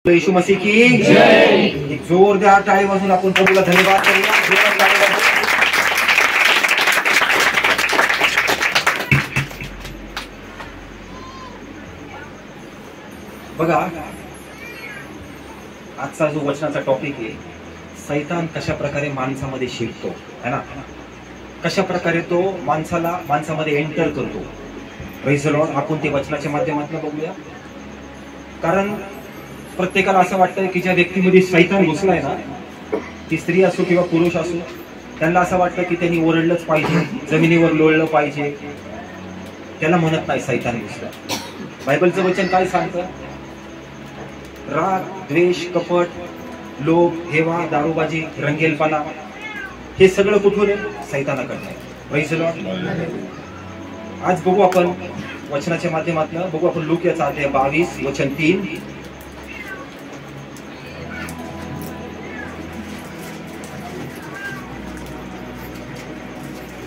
यीशु मसीह की जय। एक जोरदार टाळी वाजून आपण प्रभूला धन्यवाद करूया। बघा, आजचा जो वचनाचा टॉपिक आहे, सैतान कशा प्रकारे माणसामध्ये शिरतो है ना, कशा प्रकारे तो माणसामध्ये एंटर करतो। Praise the Lord. आपण ते वचनाच्या माध्यमातून बघूया। कारण प्रत्येकाला असं वाटतं की ज्या व्यक्तीमध्ये सैतान घुसलाय ना, ती स्त्री असो किंवा पुरुष असो, त्यांना असं वाटतं की त्यांनी ओरडलंच पाहिजे, जमिनीवर लोळलं पाहिजे। त्याला म्हणत नाही सैतान घुसला। बायबलचं वचन काय सांगतं? राग, द्वेष, कपट, लोभ, हेवा, दारूबाजी, रंगेलपणा, हे सगळं कुठून आहे? सैतानाकडनं आहे। Praise the Lord. आज बघू आपण वचनाच्या माध्यमातून बघू आपण लूकाचा अध्याय 22 वचन 3।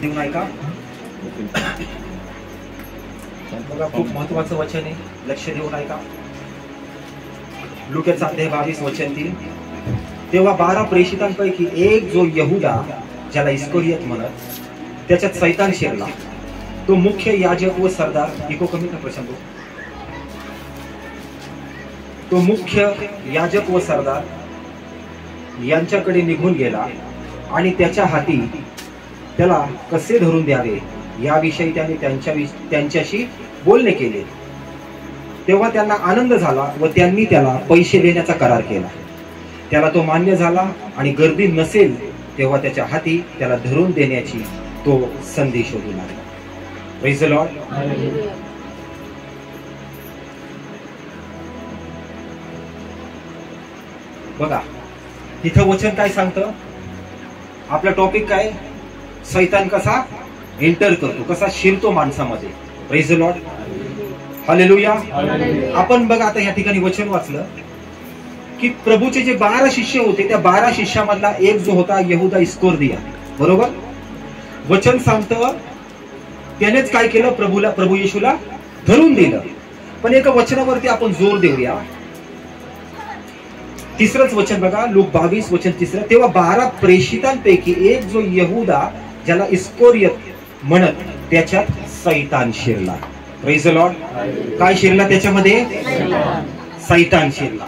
देऊन ऐका, बघा खूप महत्वाचं वचन आहे, लक्ष देऊन ऐका। लूकाचा अध्याय 22 वचन 3। तेव्हा 12 प्रेषितांपैकी एक जो यहुदा, ज्याला इस्करियोत म्हणत, त्याच्यात सैतान शिरला। तो मुख्य याजक व सरदार, इको कमी का प्रसंग, तो मुख्य याजक व सरदार यांच्याकडे निघून गेला आणि त्याच्या हाती त्याला कसे धरून द्यावे याविषयी त्याने त्यांच्याशी बोलणे केले। तेव्हा त्यांना आनंद झाला व त्यांनी त्याला पैसे देण्याचा करार केला। त्याला तो मान्य झाला आणि गर्दी नसेल तेव्हा त्याच्या हाती त्याला धरून देण्याची तो संधी शोधू लागला। Praise the Lord. बघा, इथं वचन काय सांगतं? आपला टॉपिक काय? सैतान कसा एंटर करतो, कसा शिरतो माणसामध्ये। Praise the lord. हालेलुया। आपण बघा आता या ठिकाणी वचन वाचलं की प्रभूचे जे 12 शिष्य होते, त्या 12 शिष्यामधला एक जो होता यहुदा इस्करियोत, बरोबर? वचन सांगतं त्यानेच काय केलं? प्रभू येशूला धरून दिलं। पण एका वचनावरती आपण जोर देऊया। तिसरंच वचन बघा, लूक 22 वचन 3। तेव्हा 12 प्रेषितांपैकी एक जो यहुदा, ज्याला इस्करियोत म्हणत, त्याच्यात सैतान शिरला। Praise the Lord. काय शिरला त्याच्यामध्ये? सैतान शिरला।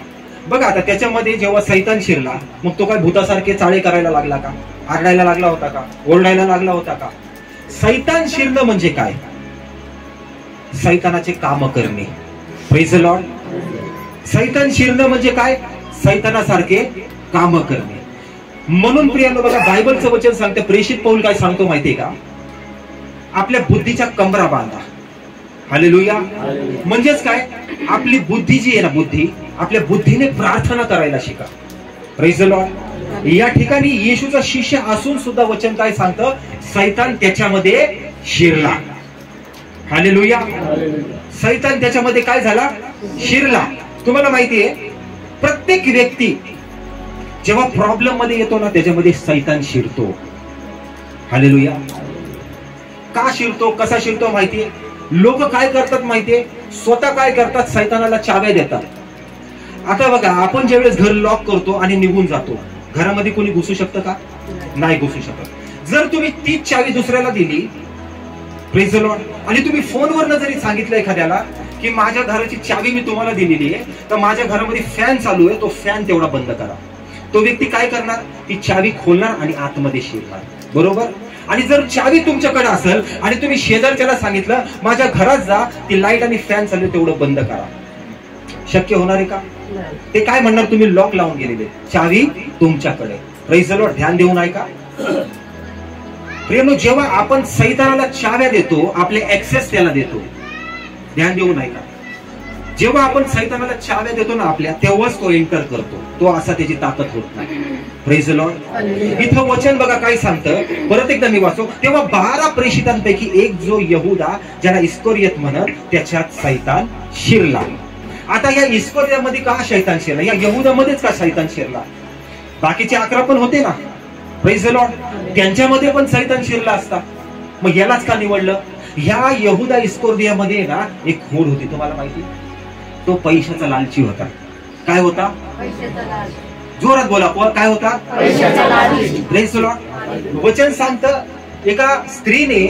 बघा आता त्याच्यामध्ये जेव्हा सैतान शिरला, मग तो काय भूतासारखे चाळे करायला लागला का? आरडायला लागला होता का? ओरडायला लागला होता का? सैतान शिरणं म्हणजे काय? सैतानाचे काम करणे। Praise the Lord. सैतान शिरणं म्हणजे काय? सैतानासारखे काम करणे। म्हणून प्रियांनो बघा, बायबलचं वचन सांगते, प्रेषित पौल काय सांगतो माहितीये का? आपल्या बुद्धीच्या कमरा बांधा। हालेलुया। म्हणजेच काय? आपली बुद्धी जी आहे ना, बुद्धी, आपल्या बुद्धीने प्रार्थना करायला शिका। Praise the Lord. या ठिकाणी येशूचा शिष्य असून सुद्धा वचन काय सांगतं? सैतान त्याच्यामध्ये शिरला। हालेलुया। सैतान त्याच्यामध्ये काय झाला? शिरला। तुम्हाला माहितीये, प्रत्येक व्यक्ती जेव्हा प्रॉब्लेम मध्ये येतो ना, त्याच्यामध्ये सैतान शिरतो। हालेलुया। का शिरतो? कसा शिरतो माहितीये? लोक काय करतात माहितीये? स्वतः काय करतात? सैतानाला चाव्या देतात। आता बघा, आपण ज्यावेळेस घर लॉक करतो आणि निघून जातो, घरामध्ये कोणी घुसू शकतं का? नाही घुसू शकत। जर तुम्ही तीच चावी दुसऱ्याला दिली, प्रेज द लॉर्ड, आणि तुम्ही फोनवर जरी सांगितलं एखाद्याला की माझ्या घराची चावी मी तुम्हाला दिलेली आहे, तर माझ्या घरामध्ये फॅन चालू आहे, तो फॅन तेवढा बंद करा। तो व्यक्ती काय करणार? ती चावी खोलणार आणि आतमध्ये शिरणार, बरोबर? आणि जर चावी तुमच्याकडे असेल आणि तुम्ही शेजारच्याला सांगितलं माझ्या घरात जा, ती लाईट आणि फॅन चालू आहे तेवढं बंद करा, शक्य होणार आहे का? ते काय म्हणणार? तुम्ही लॉक लावून गेलेले, चावी तुमच्याकडे। Praise the Lord. ध्यान देऊन ऐका प्रियांनो, जेव्हा आपण सैतानाला चाव्या देतो, आपले ऍक्सेस त्याला देतो। ध्यान देऊन ऐका, जेव्हा आपण सैतानाला चाव्या देतो ना आपल्या, तेव्हाच तो एंटर करतो, तो असा त्याची ताकद होत नाही। Praise the Lord. इथं वचन बघा काय सांगतं, परत एकदा मी वाचतो। तेव्हा 12 प्रेषितांपैकी एक जो यहुदा, ज्याला इस्करियोत म्हणत, त्याच्यात सैतान शिरला। आता या इस्करियोतमध्ये का सैतान शिरला? या यहुदामध्येच का सैतान शिरला? बाकीचे 11 पण होते ना, प्रेज द लॉर्ड, त्यांच्यामध्ये पण सैतान शिरला असता, मग यालाच का निवडलं? ह्या यहुदा इस्करियोतमध्ये ना एक खोड होती, तुम्हाला माहिती? तो पैशाचा लालची होता। काय होता? जोरात बोला, काय होता? Praise the Lord. वचन सांगतं एका स्त्रीने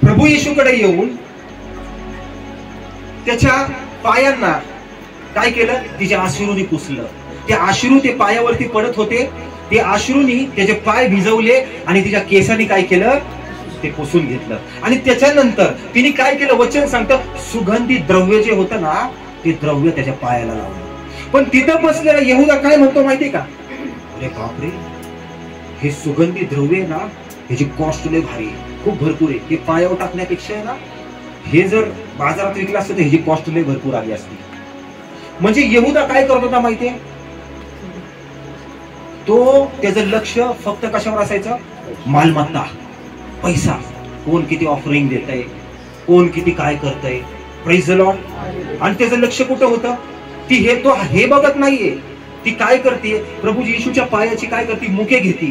प्रभू येशूकडे येऊन त्याच्या पायांना काय केलं? तिच्या अश्रूनी पुसलं. ते अश्रू ते पायावरती पडत होते, ते अश्रूनी त्याचे पाय भिजवले आणि तिच्या केसांनी काय केलं? ते पुसून घेतलं. आणि त्याच्यानंतर तिने काय केलं? वचन सांगतं सुगंधी द्रव्य जे होतं ना, ते द्रव्य त्याच्या पायाला लावलं. पण तिथं बसलेला यहुदा काय म्हणतो माहितीये का? अरे बापरे, हे सुगंधी द्रव्य ना, ह्याची कॉस्ट लय भारी आहे, खूप भरपूर आहे. हे पायावर टाकण्यापेक्षा आहे ना, हे जर बाजारात विकलं असतं तर ह्याची कॉस्ट लय भरपूर आली असती. म्हणजे यहुदा काय करत होता माहितीये? तो त्याचं लक्ष फक्त कशावर असायचं? मालमत्ता, पैसा, कोण किती ऑफरिंग देतंय, कोण किती काय करतंय. Praise the Lord. आणि त्याचं लक्ष कुठं होतं? ती हे बघत नाहीये, ती काय करते? प्रभू येशूच्या पायाची काय करते? मुके घेते,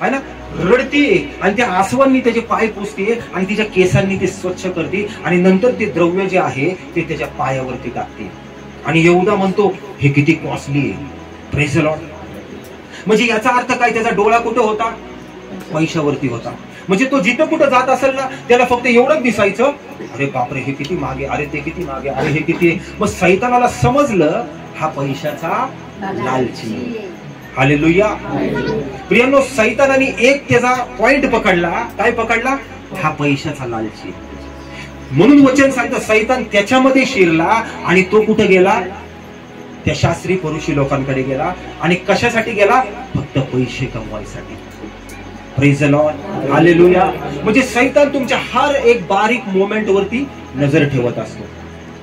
है ना, रडतीये आणि त्या आसवांनी त्याचे पाय पुसते आणि तिच्या केसांनी ते स्वच्छ करते आणि नंतर ते द्रव्य जे आहे ते त्याच्या पायावरती टाकते. आणि यहुदा म्हणतो हे किती कॉस्टली आहे. Praise the Lord. म्हणजे याचा अर्थ काय? त्याचा डोळा कुठं होता? पैशावरती होता. म्हणजे तो जिथं कुठं जात असेल ना, त्याला फक्त एवढंच दिसायचं, अरे बापरे हे किती मागे, अरे ते किती मागे, अरे हे किती. मग सैतानाला समजलं हा पैशाचा लालची. हालेलुया. प्रियांनो, सैतानाने एक त्याचा पॉइंट पकडला. काय पकडला? हा पैशाचा लालची. म्हणून वचन सांगतं सैतान त्याच्यामध्ये शिरला आणि तो कुठे गेला? त्या शास्त्री पुरुषी लोकांकडे गेला. आणि कशासाठी गेला? फक्त पैसे कमवायसाठी. Praise the lord. हालेलुया. म्हणजे सैतान तुमच्या हर एक बारीक मोमेंट वरती नजर ठेवत असतो.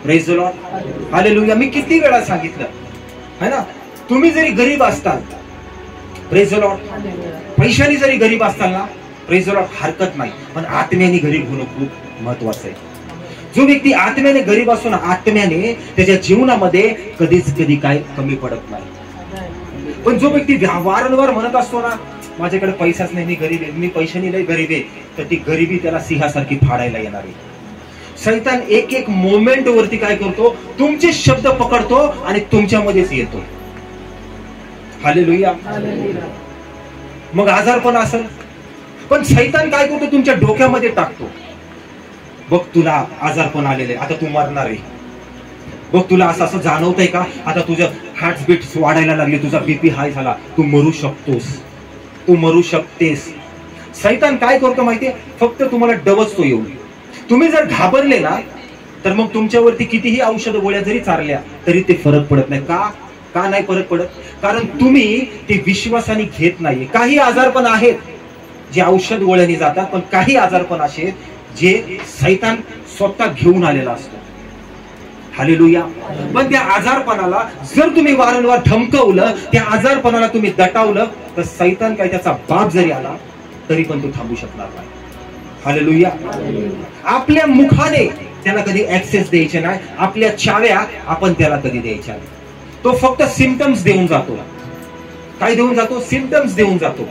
Praise the lord. हालेलुया. मी किती वेळा सांगितलं है ना, तुम्ही जरी गरीब असताल, प्रेज द लॉर्ड, पैशाने जरी गरीब असताल ना, प्रेज द लॉर्ड, हरकत नाही, पण आत्म्याने गरीब होणं खूप महत्वाचं आहे. जो व्यक्ती आत्म्याने गरीब असतो ना, आत्म्याने त्याच्या जीवनामध्ये कधी काय कमी पडत नाही. पण जो व्यक्ती वारंवार म्हणत असतो ना, माझ्याकडे पैसाच नाही, मी गरीब आहे, मी पैशाने लय गरीब आहे, तर ती गरिबी त्याला सिंहासारखी फाडायला येणार आहे. सैतान एक एक मोमेंट वरती काय करतो? तुमचे शब्द पकडतो आणि तुमच्यामध्येच येतो. हालेलुया. मग आजारपण असेल, पण सैतान काय करतो? तुमच्या डोक्यामध्ये टाकतो, बघ तुला आजारपण आलेलं आहे, आता तू मरणार आहे, बघ तुला असं जाणवतंय का, आता तुझं हार्टबीट वाढायला लागली, तुझा बीपी हाय झाला, तू मरू शकतोस, तू मरू शकतेस. सैतान काय करतो माहितीये? फक्त तुम्हाला डवचतो येऊन. तुम्ही जर घाबरले ना, तर मग तुमच्यावरती कितीही औषध गोळ्या जरी चारल्या तरी ते फरक पडत नाही. का नाही फरक पडत? कारण तुम्ही ते विश्वासाने घेत नाही. काही आजारपण आहेत जे औषध गोळ्याने जातात, पण काही आजारपण असे आहेत जे सैतान स्वतः घेऊन आलेला असतो. हालेलुया. पण त्या आजारपणाला जर तुम्ही वारंवार धमकवलं, त्या आजारपणाला तुम्ही दटावलं, तर सैतान काय त्याचा बाप जरी आला तरी पण तो थांबू शकणार नाही. हालेलुया. आपल्या मुखाने त्याला कधी ऍक्सेस द्यायचे नाही, आपल्या चाव्या आपण त्याला कधी द्यायच्या नाही. तो फक्त सिम्पटम्स देऊन जातो. काय देऊन जातो? सिम्पटम्स देऊन जातो.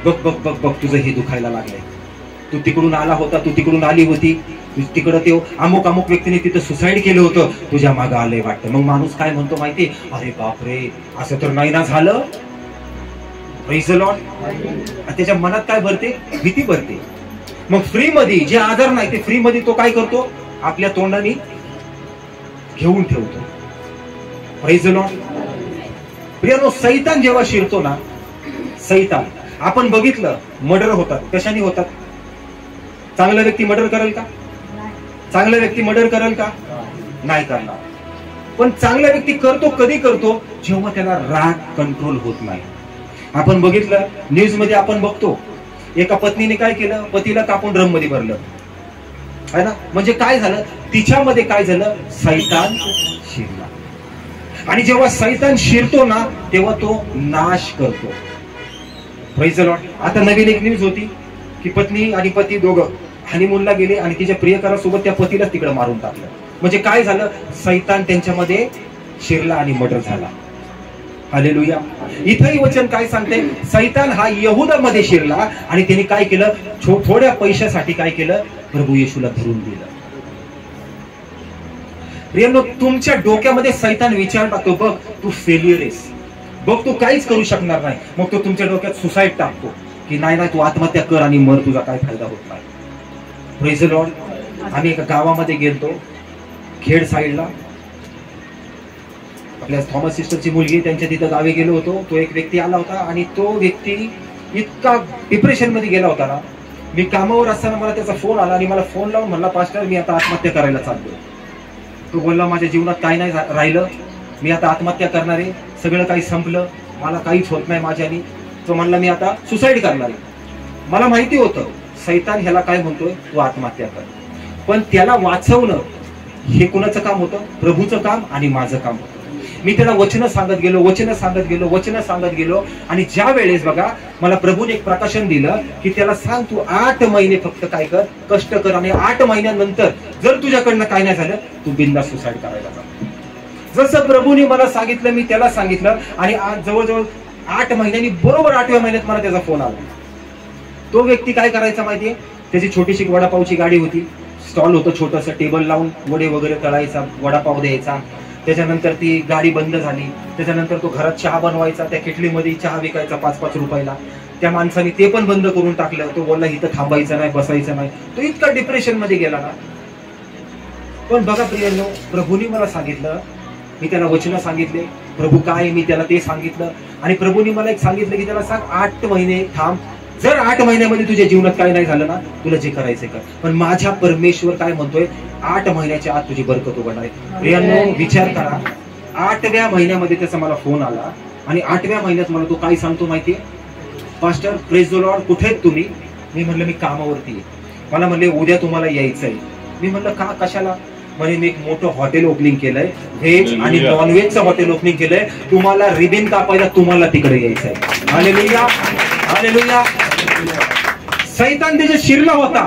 बघ बघ बघ बघ, तुझं हे दुखायला लागलंय, तू तिकडून आला होता, तू तिकडून आली होती, तिकडं ते अमुक व्यक्तीने तिथं सुसाईड केलं होतं, तुझ्या मागं आलंय वाटतं. मग माणूस काय म्हणतो माहिती? अरे बापरे, असं तर नाही ना झालं. Praise the Lord. त्याच्या मनात काय भरते? भीती भरते. मग फ्री मध्ये जे आजार नाही ते फ्री मध्ये तो काय करतो? आपल्या तोंडाने घेऊन ठेवतो. Praise the Lord. प्रियानो, सैतान जेव्हा शिरतो ना, सैतान, आपण बघितलं मर्डर होतात, कशाने होतात? चांगला व्यक्ती मर्डर करेल का? चांगला व्यक्ती मर्डर करेल का? नाही करणार. पण चांगला व्यक्ती करतो, कधी करतो? जेव्हा त्याला राग कंट्रोल होत नाही. आपण बघितलं न्यूज मध्ये, आपण बघतो एका पत्नीने काय केलं? पतीला कापून ड्रम मध्ये भरलं, है ना. म्हणजे काय झालं? तिच्यामध्ये काय झालं? सैतान शिरला. आणि जेव्हा सैतान शिरतो ना, तेव्हा तो नाश करतो. Praise the Lord. आता नवीन एक न्यूज होती की पत्नी आणि पती दोघं हनीमूनला गेले आणि तिच्या प्रियकरासोबत त्या पतीला तिकडे मारून टाकलं. म्हणजे काय झालं? सैतान त्यांच्यामध्ये शिरला आणि मर्डर झाला. हालेलुया. इथंही वचन काय सांगते? सैतान हा यहुदामध्ये शिरला आणि त्यांनी काय केलं? थोड्या पैशासाठी काय केलं? प्रभू येशूला धरून दिलं. प्रियांनो, तुमच्या डोक्यामध्ये सैतान विचार टाकतो, बघ तू फेल्युअर आहेस, बघ तू काहीच करू शकणार नाही. मग तो तुमच्या डोक्यात सुसाईड टाकतो की नाही नाही तू आत्महत्या कर आणि मर, तुझा काय फायदा होत नाही. Praise the Lord. आम्ही एका गावामध्ये गेलतो, खेड साईडला. आपल्या थॉमस सिस्टरची मुलगी, त्यांच्या तिथं गावी गेलो होतो. तो एक व्यक्ती आला होता आणि तो व्यक्ती इतका डिप्रेशन मध्ये गेला होता ना. मी कामावर असताना मला त्याचा फोन आला आणि मला फोन लावून म्हणला, पास्टर मी आता आत्महत्या करायला चाललो. तो बोलला, माझ्या जीवनात काय नाही राहिलं, मी आता आत्महत्या करणार आहे, सगळं काही संपलं, मला काहीच होत नाही माझ्यानी. तो म्हणला मी आता सुसाईड करणार आहे. मला माहिती होतं सैतान ह्याला काय म्हणतोय, तू आत्महत्या कर. पण त्याला वाचवणं हे कुणाचं काम होतं? प्रभूचं काम आणि माझं काम होतं. मी त्याला वचन सांगत गेलो, वचन सांगत गेलो, वचन सांगत गेलो. आणि ज्या वेळेस बघा मला प्रभूने एक प्रकाशन दिलं की त्याला सांग तू 8 महिने फक्त काय कर, कष्ट कर, आणि 8 महिन्यानंतर जर तुझ्याकडनं काय नाही झालं तू बिनधास्त सुसाईड करायला जा. जसं प्रभूने मला सांगितलं मी त्याला सांगितलं. आणि आज जवळजवळ 8 महिन्यांनी, बरोबर 8व्या महिन्यात मला त्याचा फोन आला. तो व्यक्ती काय करायचा माहितीये, त्याची छोटीशी वडापावची गाडी होती, स्टॉल होतं छोटंसं, टेबल लावून वडे वगैरे तळायचा, वडापाव द्यायचा. त्याच्यानंतर ती गाडी बंद झाली. त्याच्यानंतर तो घरात चहा बनवायचा, त्या किटलीमध्ये चहा विकायचा 5-5 रुपयाला. त्या माणसाने ते पण बंद करून टाकलं. तो बोलला इथं थांबायचं नाही, बसायचं नाही. तो इतका डिप्रेशन मध्ये गेला ना. पण बघा प्रियांनो, प्रभूने मला सांगितलं, मी त्याला वचन सांगितले, प्रभू काय, मी त्याला ते सांगितलं. आणि प्रभूने मला एक सांगितलं की त्याला सांग 8 महिने थांब, जर 8 महिन्यामध्ये तुझ्या जीवनात काय नाही झालं ना, तुला जे करायचंय कर. पण माझ्या परमेश्वर काय म्हणतोय, 8 महिन्याच्या आत तुझी बरकत उघडणार आहे. प्रियांनो विचार करा, 8व्या महिन्यामध्ये त्याचा मला फोन आला. आणि 8व्या महिन्यात मला तो काय सांगतो माहितीये, पास्टर प्रेज द लॉर्ड, कुठे आहेत तुम्ही? मी म्हणलं मी कामावरती आहे. मला म्हणले उद्या तुम्हाला यायचंय. मी म्हणलं का, कशाला? म्हणजे मी एक मोठं हॉटेल ओपनिंग केलंय, व्हेज आणि नॉनव्हेजचं हॉटेल ओपनिंग केलंय, तुम्हाला रिबिन कापायला तुम्हाला तिकडे यायचंय. Hallelujah, hallelujah. सैतान त्याच्या शिरला होता,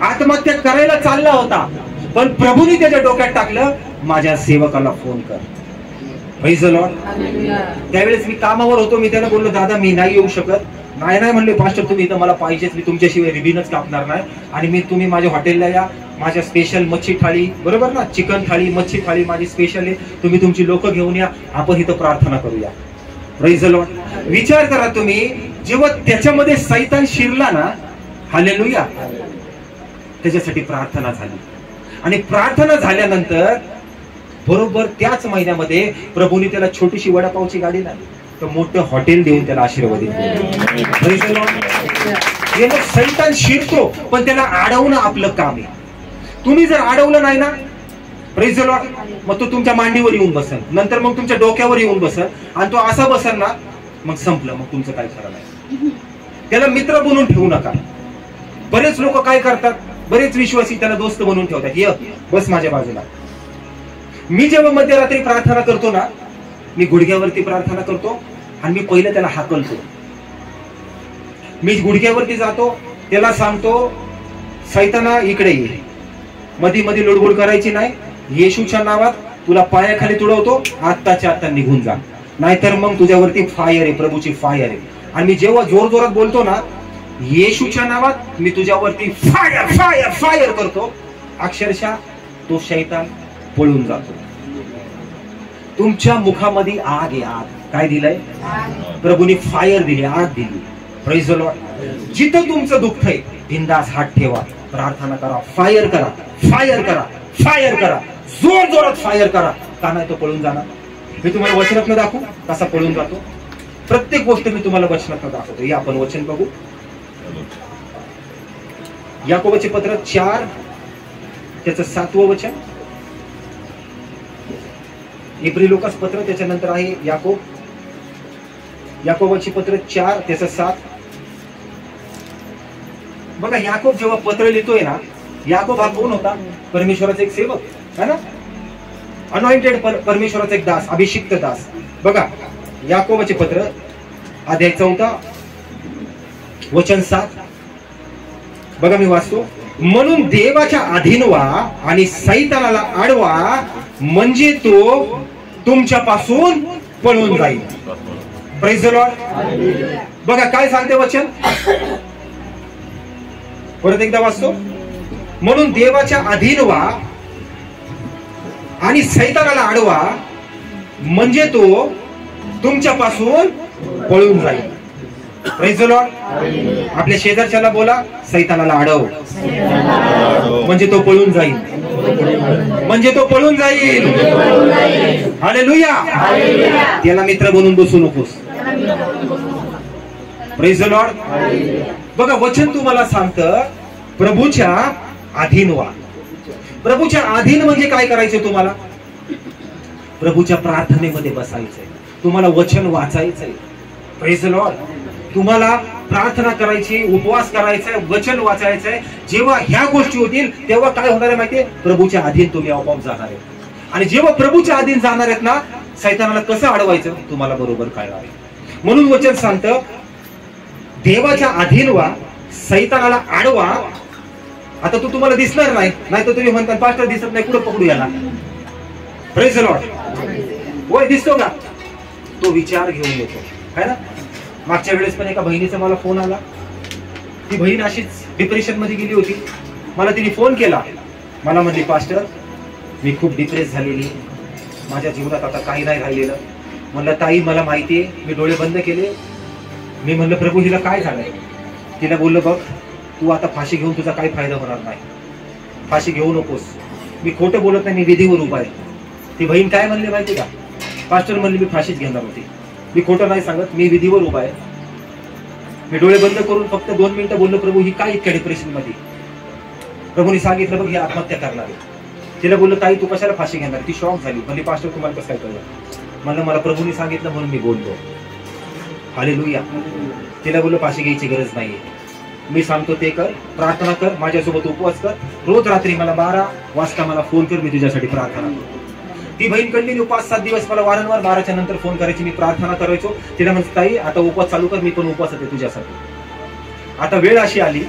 आत्महत्या करायला चालला होता. पण प्रभूने त्याच्या डोक्यात टाकलं, माझ्या सेवकाला फोन कर. Praise the Lord. त्यावेळेस मी कामावर होतो. मी त्याला बोललो, दादा मी नाही येऊ शकत. नाही म्हणले, पास्टर तुम्ही इथं मला पाहिजेच, मी तुमच्याशिवाय रिबिनच कापणार नाही. आणि मी तुम्ही माझ्या हॉटेलला या, माझ्या स्पेशल मच्छी थाळी, बरोबर ना, चिकन थाळी, मच्छी थाळी माझी स्पेशल आहे, तुम्ही तुमची लोक घेऊन या, आपण इथं प्रार्थना करूया. Praise the Lord. विचार करा तुम्ही, जेव्हा त्याच्यामध्ये सैतान शिरला ना, हालेलुया, त्याच्यासाठी प्रार्थना झाली. आणि प्रार्थना झाल्यानंतर बरोबर त्याच महिन्यामध्ये प्रभूने त्याला छोटीशी वडापावची गाडी नाही तर मोठं हॉटेल देऊन त्याला आशीर्वाद दिला. सैतान शिरतो पण त्याला अडवणं आपलं काम आहे. तुम्ही जर अडवलं नाही ना, प्रेज द लॉर्ड, मग तो तुमच्या मांडीवर येऊन बसेल, नंतर मग तुमच्या डोक्यावर येऊन बसेल, आणि तो असा बसेल ना, मग संपलं, मग तुमचं काय खरं नाही. त्याला मित्र बनवून ठेवू नका. बरेच लोक काय करतात, बरेच विश्वासी त्याला दोस्त बनवून ठेवतात, ये बस माझ्या बाजूला. मी जेव्हा मध्यरात्री प्रार्थना करतो ना, मी गुडघ्यावरती प्रार्थना करतो आणि मी पहिलं त्याला हाकलतो. मी गुडघ्यावरती जातो, त्याला सांगतो, सैताना इकडे ये, मध्ये मध्ये लुडबुड करायची नाही, येशूच्या नावात तुला पायाखाली तुडवतो, आत्ताच्या आत्ता निघून जा, नाहीतर मग तुझ्यावरती फायर आहे, प्रभूची फायर आहे. आणि मी जेव्हा जोर जोरात बोलतो ना, येशूच्या नावात मी तुझ्यावरती फायर फायर फायर करतो, अक्षरशः तो शैतान पळून जातो. तुमच्या मुखामध्ये आग आहे, आग. काय दिलंय? प्रभूने फायर दिली, आग दिली. Praise the Lord. जिथं तुमचं दुःख आहे बिंदास हात ठेवा, प्रार्थना करा, फायर करा, फायर करा, फायर करा, जोर जोरात फायर करा. का नाही तो पळून जाणार? मी तुम्हाला वचनातनं दाखवू कसा पळून जातो. प्रत्येक गोष्ट मी तुम्हाला वचनातनं दाखवतो. या आपण वचन बघू. याकोबाचे पत्र 4 त्याचं 7वं वचन. इब्री लोकास पत्र त्याच्यानंतर आहे याकोब. याकोबाची पत्र 4 त्याचं 7. बघा याकोब जेव्हा पत्र लिहितोय ना, याकोब हा कोण होता? परमेश्वराचा एक सेवक है ना, अनॉइंटेड, परमेश्वराचा एक दास, अभिषिक्त दास. बघा याकोबाचे पत्र अध्याय 4 वचन 7. बघा मी वाचतो. म्हणून देवाच्या अधीन व्हा आणि सैतानाला अडवा, म्हणजे तो तुमच्यापासून पळून जाईल. Praise the Lord. बघा काय सांगते वचन, परत एकदा वाचतो. म्हणून देवाच्या अधीन व्हा आणि सैतानाला अडवा म्हणजे तो तुमच्यापासून पळून जाईल. Praise the Lord. आपल्या शेजारच्याला बोला, सैतानाला अडव म्हणजे तो पळून जाईल, म्हणजे तो पळून जाईल. हालेलुया. त्याला मित्र बनून बसू नकोस. Praise the Lord. बघा वचन तुम्हाला सांगतं प्रभूच्या अधीन व्हा. प्रभूच्या अधीन म्हणजे काय करायचं? तुम्हाला प्रभूच्या प्रार्थनेमध्ये बसायचंय, तुम्हाला वचन वाचायचंय. Praise the Lord. तुम्हाला प्रार्थना करायची, उपवास करायचा, वचन वाचायचंय. जेव्हा ह्या गोष्टी होतील तेव्हा काय होणार आहे माहितीये? प्रभूच्या अधीन तुम्ही आपोआप जाणार आहे. आणि जेव्हा प्रभूच्या अधीन जाणार आहेत ना, सैतानाला कसं अडवायचं तुम्हाला बरोबर कळणार आहे. म्हणून वचन सांगतं देवाच्या अधीन व्हा, सैतानाला अडवा. आता तो तुम्हाला दिसणार नाही, नाही तर तुम्ही म्हणता पास्टर दिसत नाही, कुठं पकडू याला? Praise the Lord. होय दिसतो का? तो विचार घेऊन येतो है ना. मागच्या वेळेस पण एका बहिणीचा मला फोन आला. ती बहीण अशीच डिप्रेशन मध्ये गेली होती. मला तिने फोन केला, मला म्हणली पास्टर मी खूप डिप्रेस झालेली, माझ्या जीवनात आता काही नाही राहिलेलं. म्हणलं ताई मला माहितीये. मी डोळे बंद केले. मी म्हणलं प्रभू हिला काय झालंय? तिला बोललं बघ तू आता फाशी घेऊन तुझा काही फायदा होणार नाही, फाशी घेऊ नकोस. मी खोटं बोलत नाही, मी विधीवर उभा आहे. ती बहीण काय म्हणली माहिती का? पास्टर म्हणली मी फाशीच घेणार होती. मी खोटं नाही सांगत, मी विधीवर उभा आहे. मी डोळे बंद करून फक्त 2 मिनिटं बोललो प्रभू ही काय इतक्या डिप्रेशन मध्ये? प्रभूने सांगितलं बघ ही आत्महत्या करणार आहे. तिला बोललो ताई तू कशाला फाशी घेणार? ती शॉक झाली. म्हणजे पास्टर तुम्हाला कसं काय कळलं? म्हणलं मला प्रभूने सांगितलं म्हणून मी बोललो. हालेलुया. तिला बोललो फाशी घ्यायची गरज नाहीये, मी सांगतो ते कर, प्रार्थना कर, माझ्यासोबत उपवास कर. रोज रात्री मला 12 वाजता मला फोन कर, मी तुझ्यासाठी प्रार्थना करतो. ती बहीण कंटिन्यू 5-7 दिवस मला वारंवार 12च्या नंतर फोन करायची, मी प्रार्थना करायचो. तिला म्हणतो ताई आता उपवास चालू कर, मी पण उपवास होते तुझ्यासाठी. आता वेळ अशी आली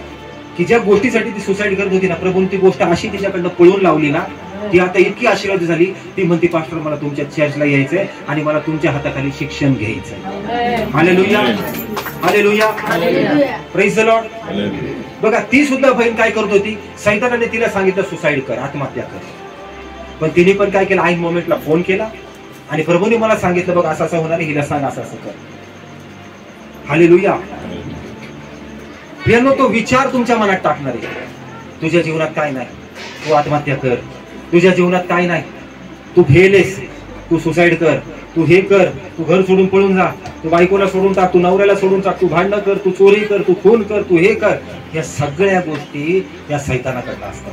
की ज्या गोष्टीसाठी ती सुसाईड करत होती ना, प्रभूने ती गोष्ट अशी तिच्याकडनं पळून लावली ना, ती आता इतकी आशीर्वाद झाली. ती म्हणते पास्टर मला तुमच्या चर्चला यायचंय आणि मला तुमच्या हाताखाली शिक्षण घ्यायचंय. Hallelujah. Hallelujah. Praise the Lord. बघा ती सुद्धा बहीण काय करत होती? सैतानाने तिला सांगितलं सुसाईड कर, आत्महत्या कर. पण तिने पण काय केलं? ऐन मोमेंटला फोन केला आणि प्रभूने मला सांगितलं बघ असं असं होणार, हिला सांग असं असं कर. हालेलुया. प्रियांनो तो विचार तुमच्या मनात टाकणार आहे तुझ्या जीवनात काय नाही तू आत्महत्या कर, तुझ्या जीवनात काय नाही तू फेल आहेस, तू सुसाईड कर, तू हे कर, तू घर सोडून पळून जा, तू बायकोला सोडून टाक, तू नवऱ्याला सोडून टाक, तू भांडण कर, तू चोरी कर, तू खून कर, तू हे कर. या सगळ्या गोष्टी या सैतानाकडनं असतात.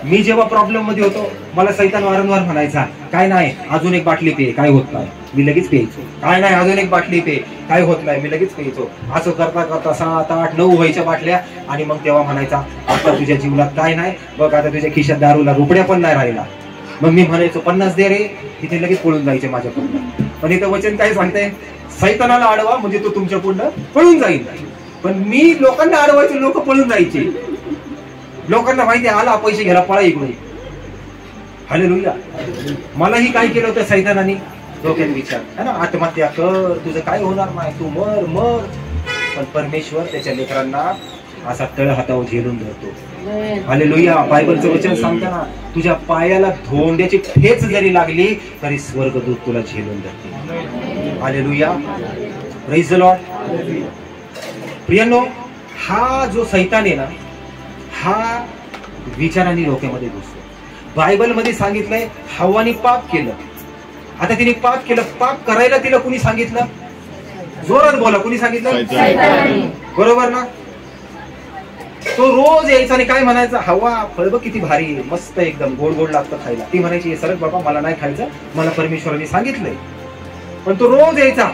मी जेव्हा प्रॉब्लेम मध्ये होतो मला सैतान वारंवार म्हणायचा काय नाही अजून एक बाटली पे, काय होत नाही. मी लगेच प्यायचो. काय नाही अजून एक बाटली पे, काय होत नाही. मी लगेच प्यायचो. असं करता करता 7, 8, 9 व्हायच्या बाटल्या. आणि मग तेव्हा म्हणायचा आता तुझ्या जीवनात काय नाही बघ, आता तुझ्या खिशात दारूला रुपया पण नाही राहिला. मग मी म्हणायचो 50 दे रे, तिथे लगेच पळून जायचे माझ्याकडून. पण इथं वचन काय सांगतंय? सैतानाला अडवा म्हणजे तो तुमच्या पुढं पळून जाईल. पण मी लोकांना अडवायचे, लोक पळून जायचे. लोकांना माहिती आला पैसे घ्यायला पळा इकडे. हालेलुया. मलाही काय केलं होतं सैतानाने? डोक्यात विचार है ना, आत्महत्या कर, तुझं काय होणार नाही, तू मर मर. पण परमेश्वर त्याच्या लेकरांना असा तळ हातावर झेलून धरतो. हालेलुया. बायबलचं वचन सांगताना तुझ्या पायाला धोंड्याची ठेच जरी लागली तरी स्वर्गदूत तुला झेलून धरतो. हालेलुया. Praise the lord. प्रियांनो हा जो सैतान आहे ना, हा विचारांनी डोक्यामध्ये घुसतो. बायबलमध्ये सांगितलंय हव्वाने पाप केलं. आता तिने पाप केलं, पाप करायला तिला कुणी सांगितलं? जोरात बोला, कुणी सांगितलं? बरोबर ना. तो रोज यायचा आणि काय म्हणायचा? हवा फळ बघ किती भारी मस्त एकदम गोड गोड लागतं खायला. ती म्हणायची सरक बाबा मला नाही खायचं, मला परमेश्वराने सांगितलंय. पण तो रोज यायचा,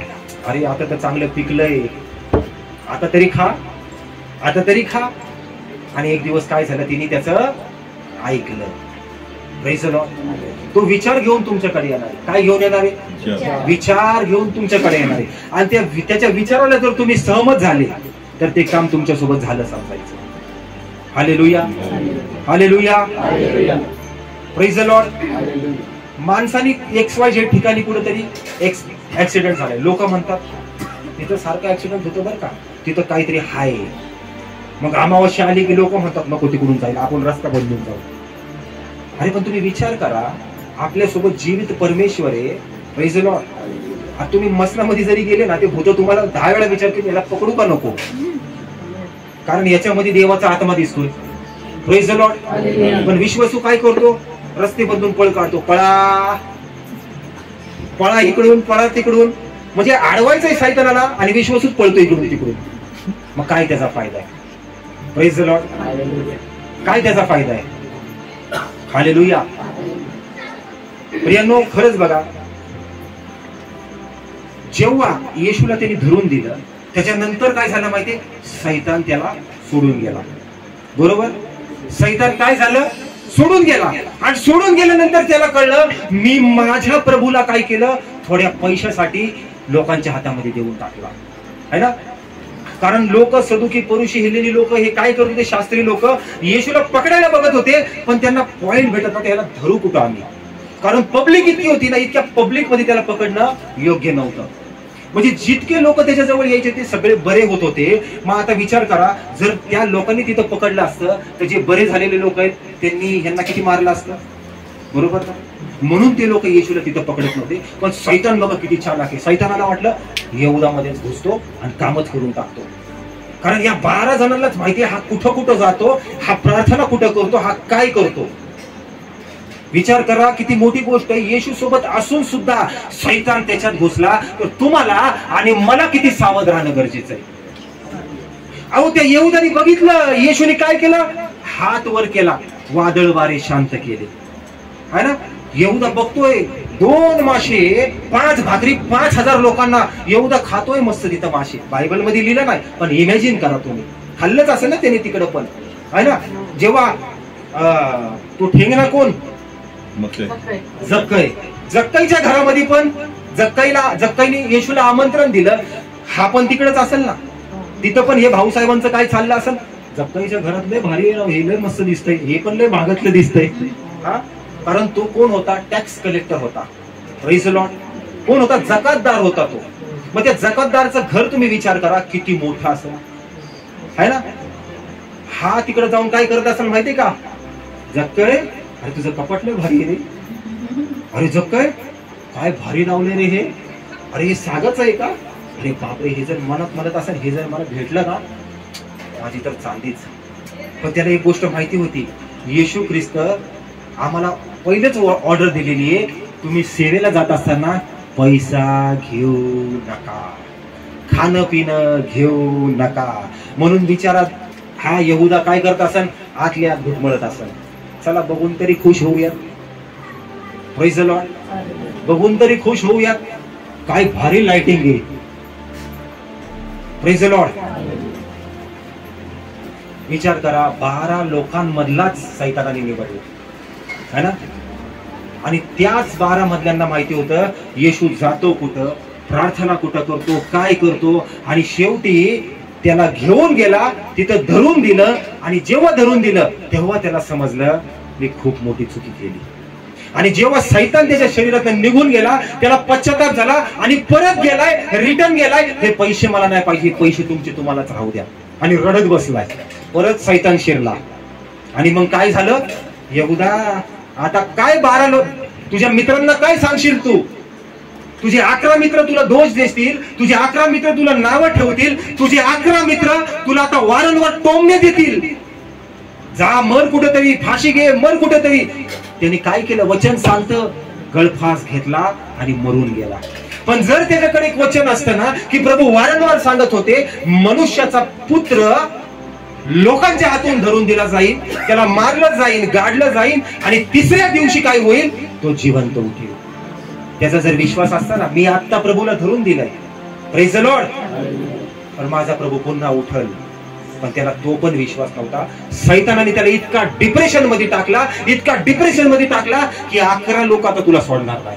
अरे आता तर चांगलं पिकलंय, आता तरी खा, आता तरी खा. आणि एक दिवस काय झालं, तिने त्याचं ऐकलं. Praise the Lord. तो विचार घेऊन तुमच्याकडे येणार आहे. काय घेऊन येणार आहे? विचार घेऊन तुमच्याकडे येणार आहे. आणि त्याच्या विचाराला जर तुम्ही सहमत झाले तर ते काम तुमच्यासोबत झालं समजायचं. Hallelujah. Hallelujah. Praise the Lord. माणसाने XYZ ठिकाणी कुठेतरी ऍक्सिडेंट झालाय. लोक म्हणतात तिथं सारखं ऍक्सिडेंट होतं बरं का, तिथं काहीतरी हाय. मग अमावस्या आली की लोक म्हणतात नको तिकडून जाईल, आपण रस्ता बदलून जाऊ. अरे पण तुम्ही विचार करा, आपल्यासोबत जीवित परमेश्वर आहे. Praise the Lord. आता तुम्ही मसनामध्ये जरी गेले ना, ते भूत तुम्हाला 10 वेळा विचारतील याला पकडू का नको, कारण याच्यामध्ये देवाचा आत्मा दिसतोय. Praise the Lord. पण विश्वासू काय करतो? रस्ते बदलून पळ काढतो. पळा पळा इकडून, पळा तिकडून, म्हणजे अडवायचंय सैतानाला आणि विश्वासूच पळतो इकडून तिकडून. मग काय त्याचा फायदा आहे? Praise the Lord. काय त्याचा फायदा आहे? हालेलुया. प्रियांनो, खरंच बघा, जेव्हा येशूला त्यांनी धरून दिलं, त्याच्यानंतर काय झालं माहितीये? सैतान त्याला सोडून गेला. बरोबर. सैतान काय झालं? सोडून गेला. आणि सोडून गेल्यानंतर त्याला कळलं, मी माझ्या प्रभूला काय केलं? थोड्या पैशासाठी लोकांच्या हातामध्ये देऊन टाकला, है ना. कारण लोक, सदुकी, परुषी, हिलेली लोक हे काय करत होते? शास्त्री लोक येशूला पकडायला बघत होते, पण त्यांना पॉइंट भेटत नव्हते, याला धरू कुठं आम्ही. कारण पब्लिक इतकी होती ना, इतक्या पब्लिक मध्ये त्याला पकडणं योग्य नव्हतं. म्हणजे जितके लोक त्याच्याजवळ यायचे ते सगळे बरे होत होते. मग आता विचार करा, जर त्या लोकांनी तिथं पकडलं असतं तर जे बरे झालेले लोक आहेत त्यांनी यांना किती मारलं असतं? बरोबर ना. म्हणून ते लोक येशूला तिथं पकडत नव्हते. पण सैतान बघा किती छान आहे. सैतानाला वाटलं यहुदामध्येच घुसतो आणि कामच करून टाकतो. कारण या 12 जणांनाच माहिती हा कुठं कुठं जातो, हा प्रार्थना कुठं करतो, हा काय करतो. विचार करा किती मोठी गोष्ट आहे. येशू सोबत असून सुद्धा सैतान त्याच्यात घुसला, तर तुम्हाला आणि मला किती सावध राहणं गरजेचं आहे. अहो, त्या यहुदानी बघितलं येशूने काय केलं? हात वर केला, वादळ वारे शांत केले, है ना. यहुदा बघतोय 2 मासे, 5 भाकरी, 5000 लोकांना यहुदा खातोय मस्त तिथं मासे. बायबल मध्ये लिहिलं नाही, पण इमॅजिन करा तुम्ही. खाल्लंच असेल ना त्याने तिकडं पण, है ना. जेव्हा तो ठेंगणा कोण? जक्कई. जक्कईच्या घरामध्ये पण जक्कईने येशूला आमंत्रण दिलं. हा पण तिकडेच असेल ना, तिथं पण हे भाऊसाहेबांचं काय चाललं असेल? जक्कईच्या घरात लय भारी, हे लय मस्त दिसतंय, हे पण लय भागातलं दिसतंय. हा, कारण तो कोण होता? टॅक्स कलेक्टर होता. Praise the Lord. कोण होता? जकातदार होता तो. मग त्या जकातदारचं घर तुम्ही विचार करा किती मोठं असेल, है ना. हा तिकडे जाऊन काय करत असेल माहितीये का? जक्कई, अरे तुझं कपट लय भारी रे. अरे जक्कई, काय भारी लावले रे हे. अरे हे सागच आहे का? अरे बापरे, हे जर म्हणत असेल, हे जर मला भेटलं ना, माझी तर चांदीच. पण त्याला एक गोष्ट माहिती होती, येशू ख्रिस्त आम्हाला पहिलेच ऑर्डर दिलेली आहे, तुम्ही सेवेला जात असताना पैसा घेऊ नका, खाणं पिणं घेऊ नका. म्हणून बिचारा हा यहुदा काय करत असेल? आतल्या आत घुटमळत असेल. चला बघून तरी खुश होऊयात. Praise the Lord. बघून तरी खुश होऊयात. काय भारी लाइटिंग आहे. Praise the Lord. विचार करा, 12 लोकांमधलाच सैतानाने निवडला, है ना. आणि त्याच 12 मधल्यांना माहिती होतं येशू जातो कुठं, प्रार्थना कुठं करतो, काय करतो. आणि शेवटी त्याला घेऊन गेला, तिथं धरून दिलं. आणि जेव्हा धरून दिलं तेव्हा त्याला समजलं मी खूप मोठी चुकी केली. आणि जेव्हा सैतान त्याच्या शरीरातून निघून गेला, त्याला पश्चाताप झाला आणि परत गेलाय, रिटर्न गेलाय. हे पैसे मला नाही पाहिजे, पैसे तुमचे तुम्हालाच राहू द्या. आणि रडत बसलाय. परत सैतान शिरला. आणि मग काय झालं? यहुदा, आता काय 12 लोक, तुझ्या मित्रांना काय सांगशील तू? तुझे 11 मित्र तुला दोष देतील, तुझे 11 मित्र तुला नावं ठेवतील, तुझे 11 मित्र तुला आता वारंवार टोमणे देतील. जा, मर कुठेतरी, फाशी घे, मर कुठेतरी. त्यांनी काय केलं? वचन सांगतं, गळफास घेतला आणि मरून गेला. पण जर त्याच्याकडे एक वचन असतं ना, की प्रभू वारंवार सांगत होते मनुष्याचा पुत्र लोकांच्या हातून धरून दिला जाईल, त्याला मारलं जाईल, गाडलं जाईल आणि 3ऱ्या दिवशी काय होईल? तो जिवंत उठेल. त्याचा जर विश्वास असता ना, मी आता प्रभूला धरून दिलाय, प्रेज द लॉर्ड, पण माझा प्रभू पुन्हा उठल. पण त्याला तो पण विश्वास नव्हता. सैतानाने त्याला इतका डिप्रेशन मध्ये टाकला, इतका डिप्रेशन मध्ये टाकला की 11 लोक आता तुला सोडणार नाही.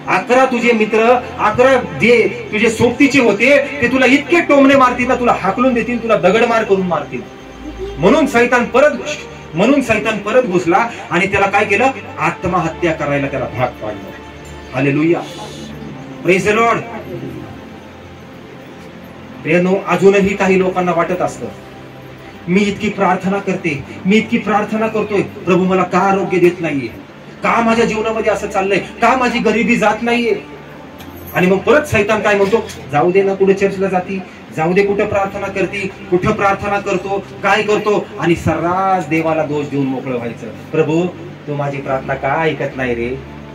11 तुझे मित्र, 11 जे तुझे सोबतीचे होते ते तुला इतके टोमणे मारतील ना, तुला हाकलून देतील, तुला दगडमार करून मारतील. म्हणून सैतान परत घुसला आणि त्याला काय केलं? आत्महत्या करायला त्याला भाग पाडलं. हालेलुया. Praise the Lord. अजूनही काही लोकांना वाटत असतं मी इतकी प्रार्थना करते, मी इतकी प्रार्थना करतोय, प्रभू मला का आरोग्य देत नाहीये, का माझ्या जीवनामध्ये असं चाललंय, का माझी गरिबी जात नाहीये. आणि मग परत सैतान काय म्हणतो, जाऊ दे ना, कुठे चर्चला जाती, जाऊ दे कुठं प्रार्थना करती, कुठं प्रार्थना करतो, काय करतो, आणि सर्रास देवाला दोष देऊन मोकळं व्हायचं. प्रभू तू माझी प्रार्थना का ऐकत नाही रे,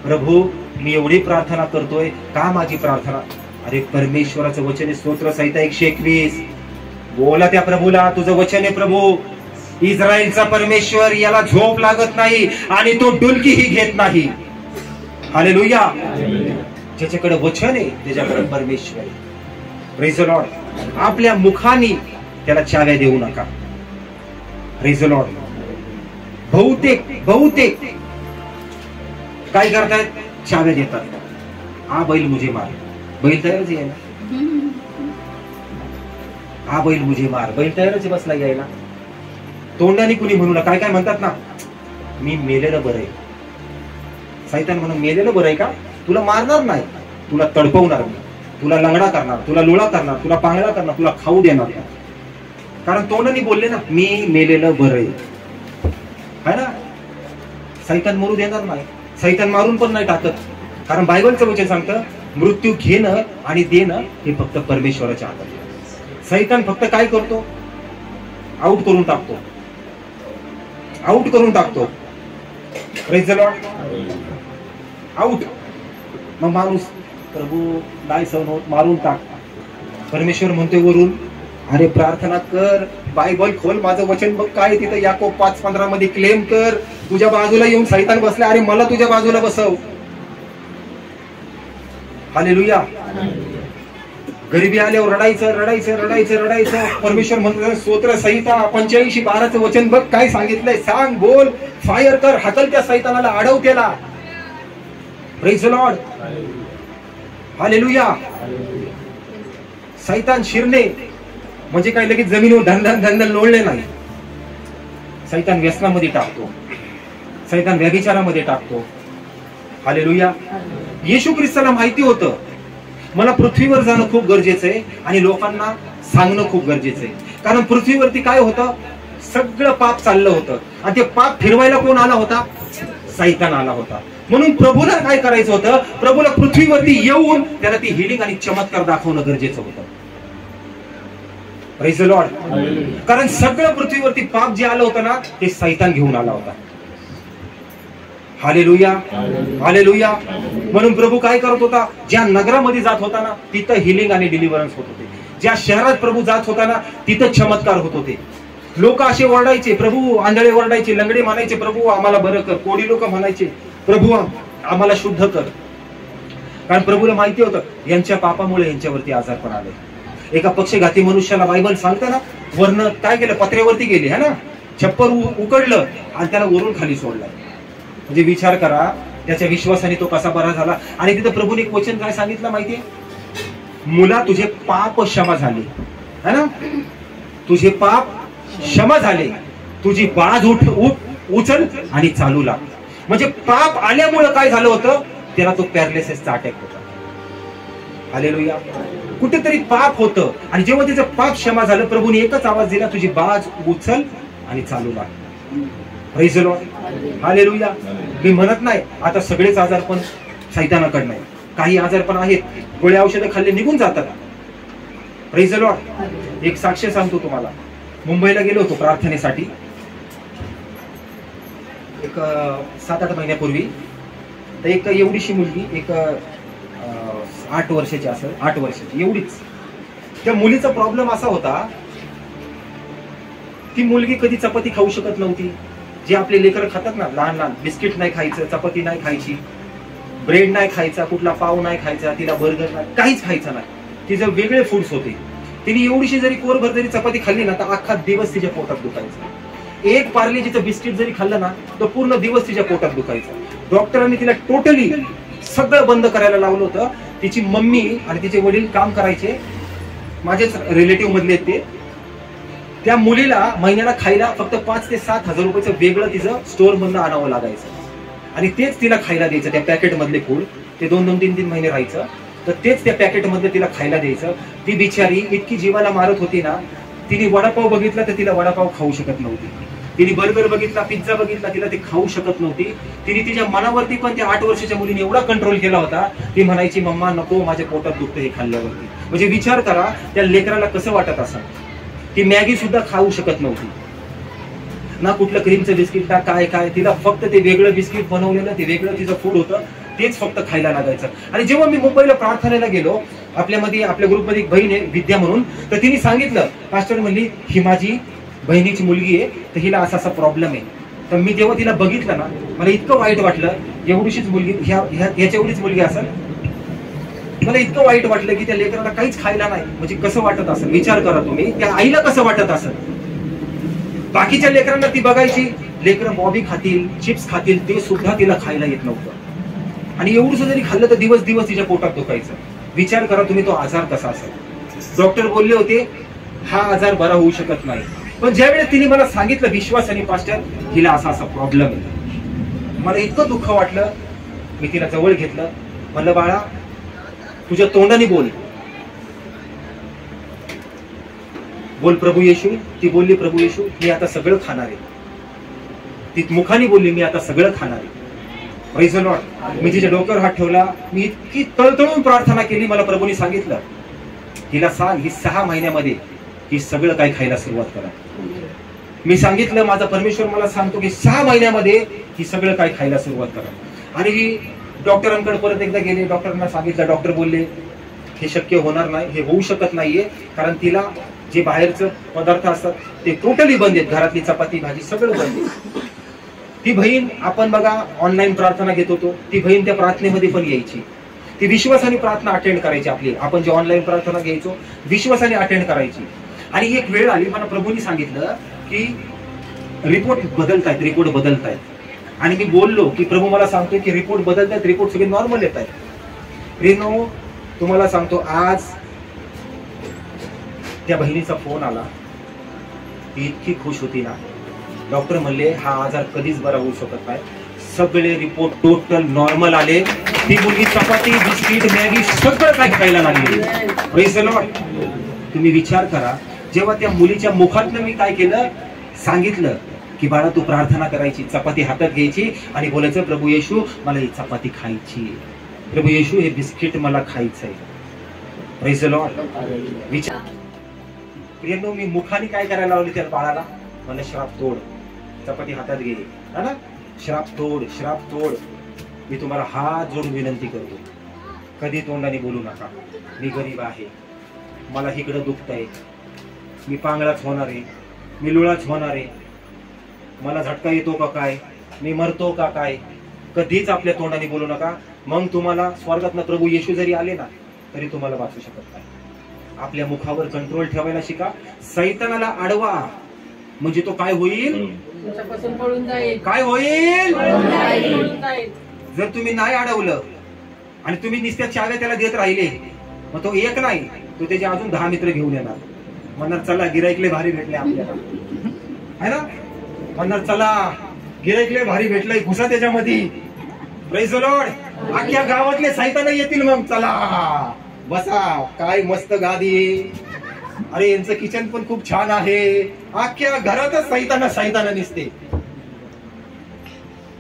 प्रभू मी एवढी प्रार्थना करतोय, का माझी प्रार्थना. अरे परमेश्वराचं वचन आहे, स्तोत्र संहिता 121. बोला त्या प्रभूला, तुझं वचन आहे प्रभू, इस्रायलचा परमेश्वर, याला झोप लागत नाही आणि तो डुलकीही घेत नाही. हालेलुया. ज्याच्याकडे वचन आहे त्याच्याकडे परमेश्वर आहे. Praise the Lord. आपल्या मुखाने त्याला चाव्या देऊ नका. Praise the Lord. बहुतेक काय करतायत, चाव्या देतात. हा बैल मुझे मार, बैल तयारच आहे ना, हा बैल मुझे मार, बैल तयारच बसला यायला. तोंडाने कुणी म्हणू नका. काय म्हणतात ना, मी मेलेलं बरं आहे. सैतान म्हणून मेलेलं बरं आहे का, तुला मारणार नाही, तुला तडपवणार मी, तुला लंगडा करणार, तुला लुळा करणार, तुला पांगळा करणार, तुला खाऊ देणार. कारण तोंडाने बोलले ना, मी मेलेलं बरं आहे ना. सैतान मरू देणार नाही, सैतान मारून पण नाही टाकत. कारण बायबलचं वचन सांगतं, मृत्यू घेणं आणि देणं हे फक्त परमेश्वराच्या हातात आहे. सैतान फक्त काय करतो, आउट करून टाकतो, आउट करून टाकतो. Praise the Lord. आउट. मग माणूस, प्रभू नाही सहन होत, मारून टाक. परमेश्वर म्हणतोय वरून, अरे प्रार्थना कर, बायबल खोल, माझं वचन बघ काय तिथं याकोब 5:15 मध्ये क्लेम कर. तुझ्या बाजूला येऊन सैतान बसला, अरे मला तुझ्या बाजूला बसव. हालेलुया. गरिबी आल्यावर रडायचं. परमेश्वर म्हणतो, स्तोत्र संहिता 85:12 वचन बघ काय सांगितलंय, सांग, बोल, फायर कर, हाकल त्या सैतानाला, अडव त्याला. Praise the lord. हालेलुया. सैतान शिरणे म्हणजे काय लगेच जमिनीवर धन लोळले नाही. सैतान व्यसनामध्ये टाकतो, सैतान व्यभिचारामध्ये टाकतो. हालेलुया. येशू ख्रिस्ताला माहिती होतं मला पृथ्वीवर जाणं खूप गरजेचं आहे आणि लोकांना सांगणं खूप गरजेचं आहे. कारण पृथ्वीवरती काय होतं, सगळं पाप चाललं होतं आणि ते पाप फिरवायला कोण आला होता, सैतान आला होता. म्हणून प्रभूला काय करायचं होतं, प्रभूला पृथ्वीवरती येऊन त्याला ती हिलिंग आणि चमत्कार दाखवणं गरजेचं होतं. Praise the Lord. कारण सगळं पृथ्वीवरती पाप जे आलं होतं ना, ते सैतान घेऊन आला होता. हालेलुया. हालेलुया. म्हणून प्रभू काय करत होता, ज्या नगरामध्ये जात होता ना तिथं हिलिंग आणि डिलिव्हरन्स होत होते. ज्या शहरात प्रभू जात होता ना तिथं चमत्कार होत होते. लोक असे ओरडायचे, प्रभू, आंधळे ओरडायचे, लंगडे म्हणायचे, प्रभू आम्हाला बरं कर. कोडी लोक म्हणायचे, प्रभू आम्हाला शुद्ध कर. कारण प्रभूला माहिती होतं यांच्या पापामुळे यांच्यावरती आजारपण आले. एका पक्षघाती मनुष्याला बायबल सांगतं ना, वरनं काय केलं, पत्र्यावरती गेले है ना, छप्पर उकडलं आणि त्याला वरून खाली सोडलं. म्हणजे विचार करा त्याच्या विश्वासाने तो कसा बरा झाला. आणि तिथं प्रभूने एक वचन काय सांगितलं माहितीये, मुला तुझे पाप क्षमा झाले है ना, तुझे पाप क्षमा झाले, तुझी बाज उचल आणि चालू लाग. म्हणजे पाप आल्यामुळे काय झालं होतं, त्याला तो पॅरालिसिसचा अटॅक होता. हालेलुया. कुठेतरी पाप होतं आणि जेव्हा त्याचं पाप क्षमा झालं, प्रभूने एकच आवाज दिला, तुझी बाज उचल आणि चालू लाग. Praise the lord. हालेलुया. मी म्हणत नाही आता सगळेच आजारपण सैतानाकडे नाही, काही आजारपण आहेत गोळ्या औषधं खाल्ले निघून जातात. Praise the Lord. एक साक्ष सांगतो तुम्हाला. मुंबईला गेलो होतो प्रार्थनेसाठी एक 7-8 महिन्यापूर्वी. तर एक एवढीशी मुलगी, एक 8 वर्षाची असेल, 8 वर्षाची एवढीच. त्या मुलीचा प्रॉब्लेम असा होता, ती मुलगी कधी चपाती खाऊ शकत नव्हती. जे आपले लेकरं खातात ना लहान लहान, बिस्किट नाही खायचं, चपाती नाही खायची, ब्रेड नाही खायचा, कुठला पाव नाही खायचा, तिला बर्गर नाही, काहीच खायचं नाही. तिचे वेगळे फूड्स होते. तिने एवढीशी जरी कोरभर जरी चपाती खाल्ली ना तर अख्खा दिवस तिच्या पोटात दुखायचा. एक पार्लेजीचं बिस्किट जरी खाल्लं ना तर पूर्ण दिवस तिच्या पोटात दुखायचा. डॉक्टरांनी तिला टोटली सगळं बंद करायला लावलं होतं. तिची मम्मी आणि तिचे वडील काम करायचे, माझेच रिलेटिव्ह मधले ते. त्या मुलीला महिन्याला खायला फक्त 5 ते 7 हजार रुपयाचं वेगळं तिचं स्टोअर मधनं आणावं लागायचं आणि तेच तिला खायला द्यायचं. त्या पॅकेट मधले फूड ते 2-2, 3-3 महिने राहायचं, तर तेच त्या पॅकेट मधलं तिला खायला द्यायचं. ती बिचारी इतकी जीवाला मारत होती ना. तिने वडापाव बघितला तर तिला वडापाव खाऊ शकत नव्हती. तिने बर्गर बघितला, पिझ्झा बघितला, तिला ते खाऊ शकत नव्हती. तिने तिच्या मनावरती पण त्या 8 वर्षाच्या मुलीने एवढा कंट्रोल केला होता, ती म्हणायची मम्मा नको, माझ्या पोटात दुखतं हे खाल्ल्यावरती. म्हणजे विचार करा त्या लेकराला कसं वाटत असेल. ती मॅगी सुद्धा खाऊ शकत नव्हती ना, कुठलं क्रीमचं बिस्किट ना काय काय, तिला फक्त ते वेगळं बिस्किट बनवलेलं, ते वेगळं तिचं फूड होतं, तेच फक्त खायला लागायचं. आणि जेव्हा मी मुंबईला प्रार्थनेला गेलो, आपल्या ग्रुपमध्ये एक बहीण आहे विद्या म्हणून, तर तिने सांगितलं, पास्टर म्हणली ही माझी बहिणीची मुलगी आहे, तर हिला असा असा प्रॉब्लेम आहे. तर मी जेव्हा तिला बघितलं ना, मला इतकं वाईट वाटलं, एवढीशीच मुलगी, ह्याच्या एवढीच मुलगी असेल. मला इतकं वाईट वाटलं की त्या लेकराला काहीच खायला नाही. म्हणजे कसं वाटत असेल विचार करा तुम्ही, त्या आईला कसं वाटत असेल. बाकीच्या लेकरांना ती बघायची, लेकरं बॉबी खातील, चिप्स खातील, ते सुद्धा तिला खायला येत नव्हतं. आणि एवढं जरी खाल्लं तर दिवस दिवस तिच्या पोटात दुखायचं. विचार करा तुम्ही तो आजार कसा असेल. डॉक्टर बोलले होते हा आजार बरा होऊ शकत नाही. पण ज्यावेळेस तिने मला सांगितलं विश्वासाने, पास्टर हिला असा असा प्रॉब्लेम आहे, मला इतकं दुःख वाटलं. मी तिला जवळ घेतलं, म्हणलं बाळा तुझ्या तोंडाने बोल, बोल प्रभू येशू. ती बोलली प्रभू येशू मी आता सगळं खाणार आहे. ती मुखाने बोलली मी आता सगळं खाणार आहे. Praise the Lord. मी तिच्या डोक्यावर हात ठेवला, मी इतकी तळतळून प्रार्थना केली. मला प्रभूने सांगितलं हिला सांग ही 6 महिन्यामध्ये ही सगळं काय खायला सुरुवात करा. मी सांगितलं माझा परमेश्वर मला सांगतो की 6 महिन्यामध्ये ही सगळं काय खायला सुरुवात करा. आणि ही डॉक्टरांकडे परत एकदा गेले, डॉक्टरांना सांगितलं, डॉक्टर बोलले हे शक्य होणार नाही, हे होऊ शकत नाहीये, कारण तिला जे बाहेरचं पदार्थ असतात ते टोटली बंद आहेत, घरातली चपाती भाजी सगळं बंद आहे. ती बहीण, आपण बघा ऑनलाईन प्रार्थना घेत होतो, ती बहीण त्या प्रार्थनेमध्ये पण यायची, ती विश्वासाने प्रार्थना अटेंड करायची. आपली आपण जे ऑनलाईन प्रार्थना घ्यायचो विश्वासाने अटेंड करायची. आणि एक वेळ आली, मला प्रभूंनी सांगितलं की रिपोर्ट बदलतायत. आणि मी बोललो की प्रभू मला सांगतोय की रिपोर्ट बदलतायत, रिपोर्ट सगळे नॉर्मल येत आहेत. रेनो तुम्हाला सांगतो आज त्या बहिणीचा फोन आला, ती इतकी खुश होती ना. डॉक्टर म्हणले हा आजार कधीच बरा होऊ शकत नाही, सगळे रिपोर्ट टोटल नॉर्मल आले. ती मुलगी चपाती बिस्किट मॅगी सगळं काय खायला लागली. Praise the Lord. तुम्ही विचार करा, जेव्हा त्या मुलीच्या मुखातनं मी काय केलं, सांगितलं की बाळा तू प्रार्थना करायची, चपाती हातात घ्यायची आणि बोलायचं प्रभू येशू मला ही चपाती खायची, प्रभू येशू हे बिस्किट मला खायचंय. Praise the Lord. विचार प्रियनो, मी मुखाने काय करायला लावले त्या बाळाला, मला श्राप तोड, चपाती हातात घे ना, श्राप तोड. मी तुम्हाला हात जोडून विनंती करतो, कधी तोंडाने बोलू नका. मी गरीब आहे, मला इकडं दुखतंय, मी पांगळाच होणार आहे, मी लुळाच होणार आहे, मला झटका येतो का काय, मी मरतो का काय. कधीच आपल्या तोंडाने बोलू नका. मग तुम्हाला स्वर्गातनं प्रभू येशू जरी आले ना तरी तुम्हाला वाचू शकत नाही. आपल्या मुखावर कंट्रोल ठेवायला शिका. सैतानाला अडवा म्हणजे तो काय होईल, काय होईल. जर तुम्ही नाही अडवलं आणि तुम्ही नुसत्या चाव्या त्याला देत राहिले, मग तो एक नाही, तो त्याचे अजून 10 मित्र घेऊन येणार. म्हणणार चला गिराईकले भारी भेटले आपल्याला, है ना, म्हणणार चला गिराईकले भारी भेटलंय, घुसा त्याच्यामध्ये. Praise the Lord. अख्ख्या गावातले सैतान येतील, मग चला बसा, काय मस्त गादी, अरे यांचं किचन पण खूप छान आहे. अख्ख्या घरातच सैताना निसते.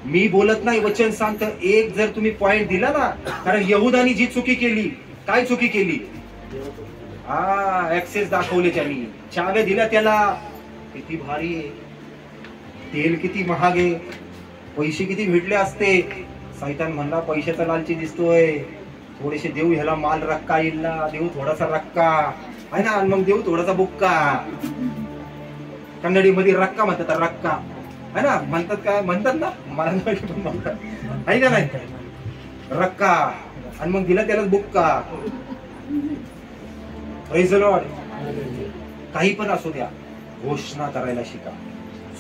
मी बोलत नाही, वचन सांगतं. एक जर तुम्ही पॉइंट दिला ना, कारण यहुदानी जी चुकी केली, काय चुकी केली, ऍक्सेस दाखवले त्यांनी, चाव्या दिल्या त्याला. किती भारी आहे, तेल किती महाग आहे, पैसे किती भेटले असते. सैतान म्हणला पैशाचा लालची दिसतोय, थोडेसे देऊ ह्याला माल रक्का येईल ना, देऊ थोडासा रक्का आहे ना, मग देऊ थोडासा बुक्का. कन्नडीमध्ये रक्का म्हणतात, रक्का है ना, म्हणतात काय म्हणतात ना, मराठी पण म्हणतात आहे का नाही, रक्का. आणि मग दिला त्याला बुक्का. Praise the Lord. काही पण असू द्या, घोषणा करायला शिका.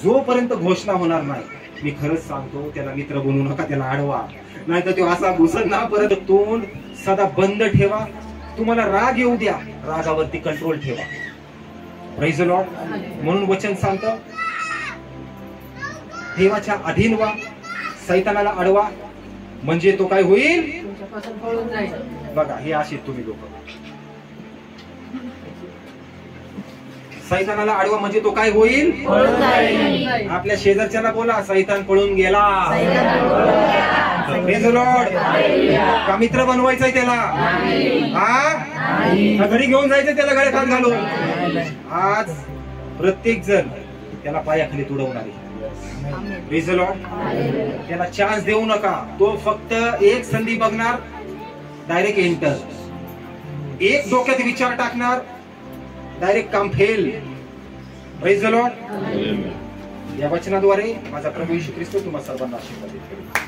जोपर्यंत घोषणा होणार नाही, मी खरंच सांगतो, त्याला मित्र बनवू नका, त्याला अडवा, नाही तर तो असा घुसत ना. परत तोंड सदा बंद ठेवा. तुम्हाला राग येऊ द्या, रागावरती कंट्रोल ठेवा. Praise the Lord. म्हणून वचन सांगतं, देवाच्या अधीन व्हा, सैतानाला अडवा, म्हणजे तो काय होईल. बघा हे असे तुम्ही लोक सैतानाला अडवा म्हणजे तो काय होईल? आपल्या शेजारच्याला बोला, सैतान पळून गेला. Praise the Lord. का मित्र बनवायचाय त्याला? हा, घरी घेऊन जायचं त्याला गळ्यात हात घालून? आज प्रत्येक जण त्याला पायाखाली तुडवणार आहे. Praise the Lord. त्याला चान्स देऊ नका. तो फक्त एक संधी बघणार, डायरेक्ट एंटर. एक डोक्यात विचार टाकणार, डायरेक्ट काम फेल. Praise the Lord. या वचनाद्वारे माझा प्रभू येशू ख्रिस्त तुम्हाला सर्वांना आशीर्वादित करेल.